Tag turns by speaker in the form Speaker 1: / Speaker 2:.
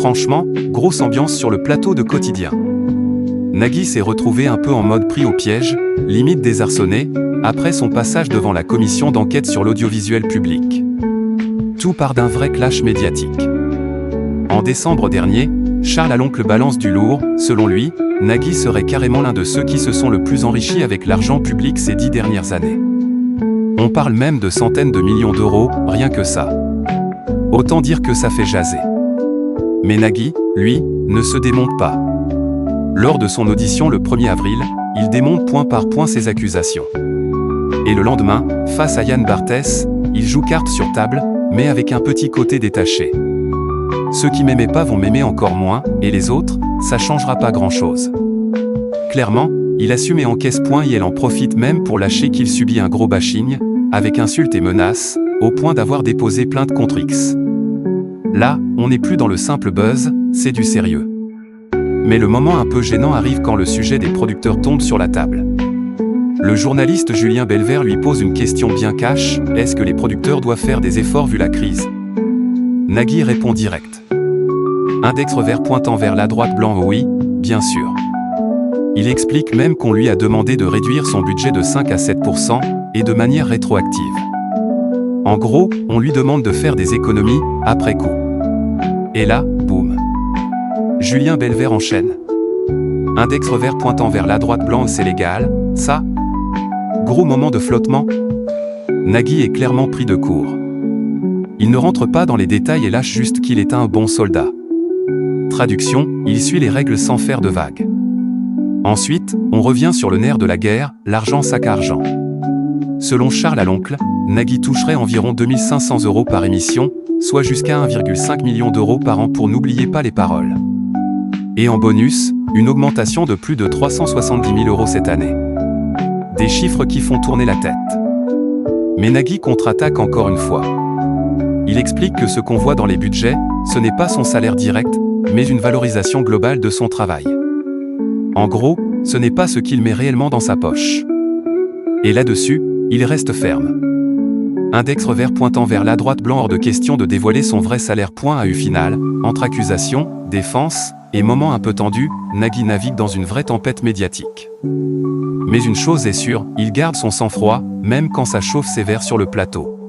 Speaker 1: Franchement, grosse ambiance sur le plateau de Quotidien. Nagui s'est retrouvé un peu en mode pris au piège, limite désarçonné, après son passage devant la commission d'enquête sur l'audiovisuel public. Tout part d'un vrai clash médiatique. En décembre dernier, Charles Aloncle balance du lourd. Selon lui, Nagui serait carrément l'un de ceux qui se sont le plus enrichis avec l'argent public ces 10 dernières années. On parle même de centaines de millions d'euros, rien que ça. Autant dire que ça fait jaser. Mais Nagui, lui, ne se démonte pas. Lors de son audition le 1er avril, il démonte point par point ses accusations. Et le lendemain, face à Yann Barthès, il joue carte sur table, mais avec un petit côté détaché. Ceux qui m'aimaient pas vont m'aimer encore moins, et les autres, ça changera pas grand-chose. Clairement, il assume et encaisse point et elle en profite même pour lâcher qu'il subit un gros bashing, avec insultes et menaces, au point d'avoir déposé plainte contre X. Là, on n'est plus dans le simple buzz, c'est du sérieux. Mais le moment un peu gênant arrive quand le sujet des producteurs tombe sur la table. Le journaliste Julien Belvert lui pose une question bien cash, est-ce que les producteurs doivent faire des efforts vu la crise? Nagui répond direct. Index revers pointant vers la droite blanc oui, bien sûr. Il explique même qu'on lui a demandé de réduire son budget de 5 à 7%, et de manière rétroactive. En gros, on lui demande de faire des économies, après coup. Et là, boum. Julien Belvert enchaîne. Index revers pointant vers la droite blanc c'est légal, ça? Gros moment de flottement. Nagui est clairement pris de court. Il ne rentre pas dans les détails et lâche juste qu'il est un bon soldat. Traduction, il suit les règles sans faire de vagues. Ensuite, on revient sur le nerf de la guerre, l'argent sac à argent. Selon Charles Aloncle, Nagui toucherait environ 2500 € par émission, soit jusqu'à 1,5 million d'euros par an pour n'oubliez pas les paroles. Et en bonus, une augmentation de plus de 370 000 € cette année. Des chiffres qui font tourner la tête. Mais Nagui contre-attaque encore une fois. Il explique que ce qu'on voit dans les budgets, ce n'est pas son salaire direct, mais une valorisation globale de son travail. En gros, ce n'est pas ce qu'il met réellement dans sa poche. Et là-dessus, il reste ferme. Index revers pointant vers la droite blanc hors de question de dévoiler son vrai salaire point à U final, entre accusation, défense, et moment un peu tendu, Nagui navigue dans une vraie tempête médiatique. Mais une chose est sûre, il garde son sang-froid, même quand ça chauffe sévère sur le plateau.